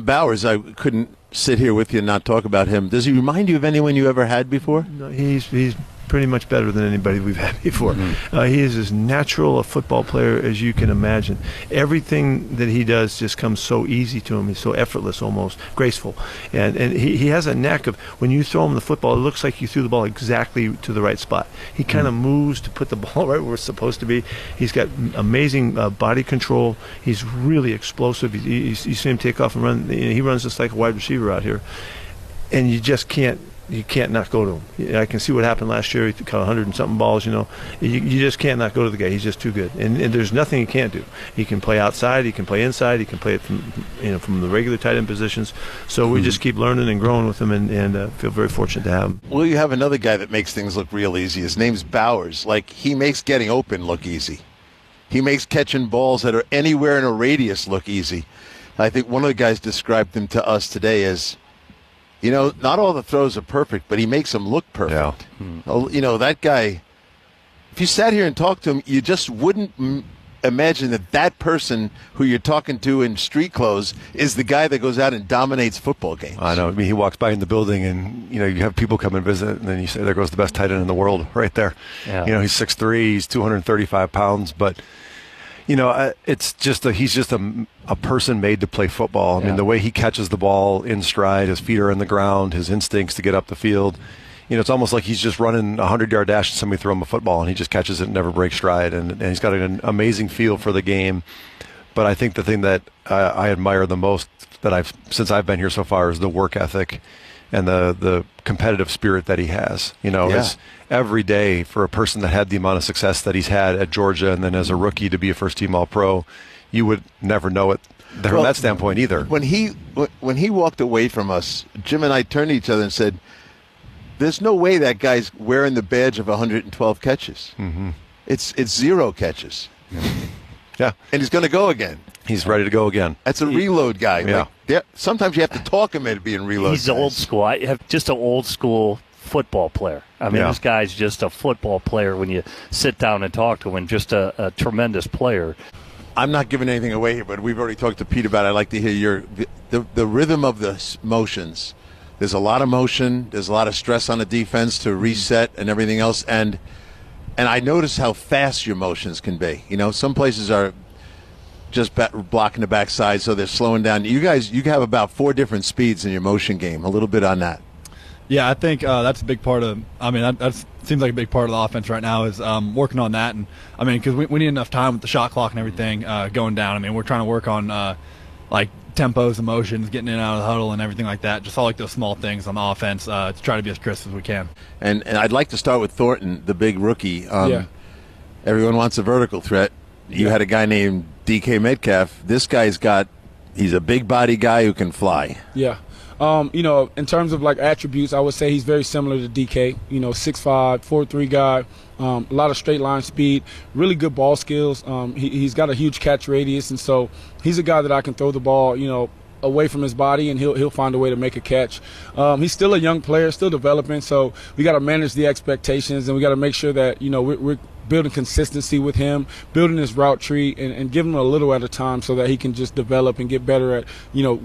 Bowers, I couldn't sit here with you and not talk about him. Does he remind you of anyone you ever had before? No, he's pretty much better than anybody we've had before. He is as natural a football player as you can imagine. Everything that he does just comes so easy to him. He's so effortless, almost graceful. And he has a knack of, when you throw him the football, it looks like you threw the ball exactly to the right spot. He kind of moves to put the ball right where it's supposed to be. He's got amazing body control. He's really explosive. You see him take off and run. He runs just like a wide receiver out here. And you just can't not go to him. I can see what happened last year. He caught 100 and something balls, You just can't not go to the guy. He's just too good. And there's nothing he can't do. He can play outside. He can play inside. He can play it from the regular tight end positions. So we just keep learning and growing with him and feel very fortunate to have him. Well, you have another guy that makes things look real easy. His name's Bowers. Like, he makes getting open look easy. He makes catching balls that are anywhere in a radius look easy. I think one of the guys described him to us today as, not all the throws are perfect, but he makes them look perfect. Yeah. That guy, if you sat here and talked to him, you just wouldn't imagine that person who you're talking to in street clothes is the guy that goes out and dominates football games. I know. I mean, he walks by in the building and, you have people come and visit, and then you say, there goes the best tight end in the world right there. Yeah. He's 6'3", he's 235 pounds, but it's just he's just a person made to play football. I mean, the way he catches the ball in stride, his feet are in the ground, his instincts to get up the field. It's almost like he's just running a 100-yard dash and somebody throw him a football, and he just catches it and never breaks stride. And he's got an amazing feel for the game. But I think the thing that I admire the most since I've been here so far is the work ethic and the competitive spirit that he has. His every day, for a person that had the amount of success that he's had at Georgia and then as a rookie to be a first-team All-Pro, you would never know it from that standpoint either. When he walked away from us, Jim and I turned to each other and said, there's no way that guy's wearing the badge of 112 catches. Mm-hmm. It's 0 catches. Yeah. And he's going to go again. He's ready to go again. That's a reload guy. Yeah. Sometimes you have to talk him into being reload. He's old school. I have just an old school football player. I mean, this guy's just a football player when you sit down and talk to him, and just a tremendous player. I'm not giving anything away here, but we've already talked to Pete about it. I'd like to hear the rhythm of the motions. There's a lot of motion. There's a lot of stress on the defense to reset and everything else. And I notice how fast your motions can be. Some places are just blocking the backside, so they're slowing down. You guys, you have about 4 different speeds in your motion game. A little bit on that. Yeah, I think that's a big part of. That seems like a big part of the offense right now is working on that, and because we need enough time with the shot clock and everything going down. We're trying to work on like tempos, emotions, getting in and out of the huddle, and everything like that. Just all like those small things on the offense to try to be as crisp as we can. And I'd like to start with Thornton, the big rookie. Everyone wants a vertical threat. You had a guy named DK Metcalf. This guy's he's a big body guy who can fly. Yeah. In terms of like attributes, I would say he's very similar to DK. 6'5", 4'3" guy, a lot of straight line speed, really good ball skills. He's got a huge catch radius, and so he's a guy that I can throw the ball, away from his body, and he'll find a way to make a catch. He's still a young player, still developing, so we got to manage the expectations, and we got to make sure that we're building consistency with him, building his route tree, and giving him a little at a time so that he can just develop and get better at,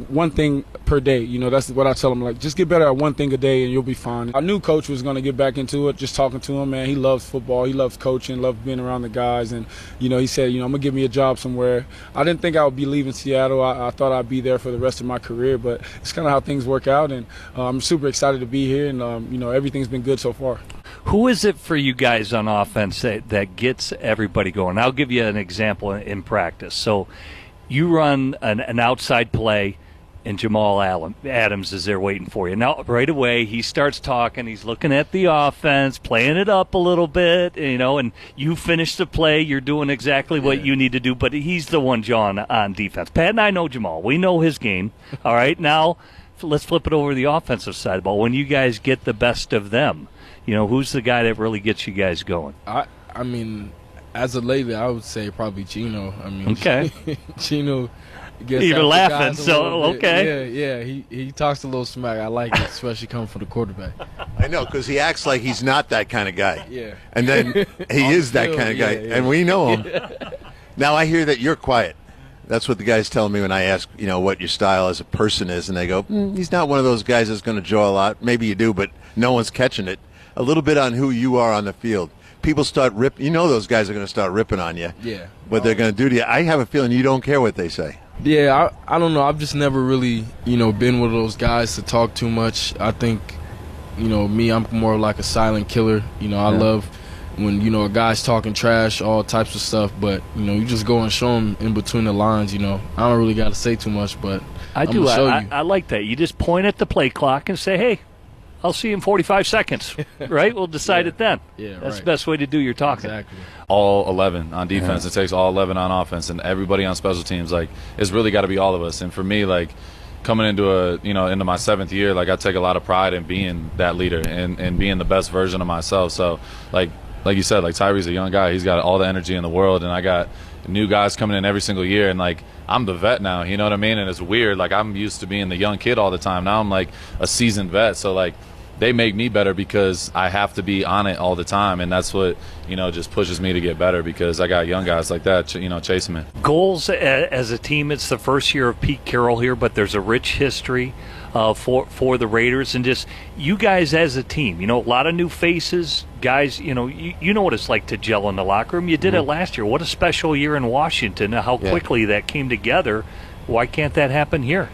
one thing per day. That's what I tell him, like, just get better at one thing a day and you'll be fine. Our new coach was going to get back into it, just talking to him, man. He loves football. He loves coaching, loves being around the guys. And, he said, I'm going to give me a job somewhere. I didn't think I would be leaving Seattle. I thought I'd be there for the rest of my career, but it's kind of how things work out. And I'm super excited to be here, and, everything's been good so far. Who is it for you guys on offense that gets everybody going? I'll give you an example in practice. So you run an outside play, and Jamal Adams is there waiting for you. Now, right away, he starts talking. He's looking at the offense, playing it up a little bit, and you finish the play. You're doing exactly what you need to do, but he's the one, John, on defense. Pat and I know Jamal. We know his game. All right, now let's flip it over to the offensive side of the ball. When you guys get the best of them, who's the guy that really gets you guys going? As of lately, I would say probably Geno. Okay. Geno gets even laughing, so okay. Yeah. He talks a little smack. I like it, especially coming from the quarterback. I know, because he acts like he's not that kind of guy. Yeah. And then he is that kind of guy, and we know him. Now I hear that you're quiet. That's what the guys tell me when I ask, what your style as a person is, and they go, he's not one of those guys that's going to draw a lot. Maybe you do, but no one's catching it. A little bit on who you are on the field. People start ripping. Those guys are going to start ripping on you. Yeah. What they're going to do to you. I have a feeling you don't care what they say. Yeah, I don't know. I've just never really, been one of those guys to talk too much. I think, me, I'm more like a silent killer. I love when, a guy's talking trash, all types of stuff. But, you just go and show them in between the lines, I don't really got to say too much, but I do. I like that. You just point at the play clock and say, hey, I'll see you in 45 seconds, right? We'll decide it then. Yeah, That's the best way to do your talking. Exactly. All 11 on defense. It takes all 11 on offense, and everybody on special teams. Like, it's really got to be all of us. And for me, like, coming into into my 7th year, like, I take a lot of pride in being that leader and being the best version of myself. So, like you said, like, Tyree's a young guy. He's got all the energy in the world, and I got new guys coming in every single year, and like, I'm the vet now, you know what I mean? And it's weird. Like, I'm used to being the young kid all the time. Now I'm like a seasoned vet. So, like, they make me better because I have to be on it all the time, and that's what just pushes me to get better because I got young guys like that chasing me. Goals as a team. It's the first year of Pete Carroll here, but there's a rich history for the Raiders, and just you guys as a team. A lot of new faces, guys. You know what it's like to gel in the locker room. You did it last year. What a special year in Washington. How quickly that came together. Why can't that happen here?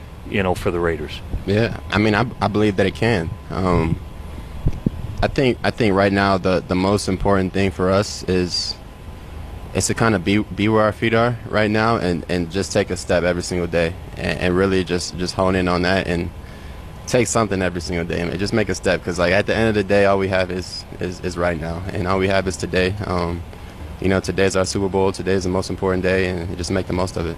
For the Raiders. Yeah, I mean, I believe that it can. I think right now the most important thing for us is to kind of be where our feet are right now and just take a step every single day and really just hone in on that and take something every single day and just make a step because like at the end of the day all we have is right now and all we have is today. Today's our Super Bowl. Today's the most important day and just make the most of it.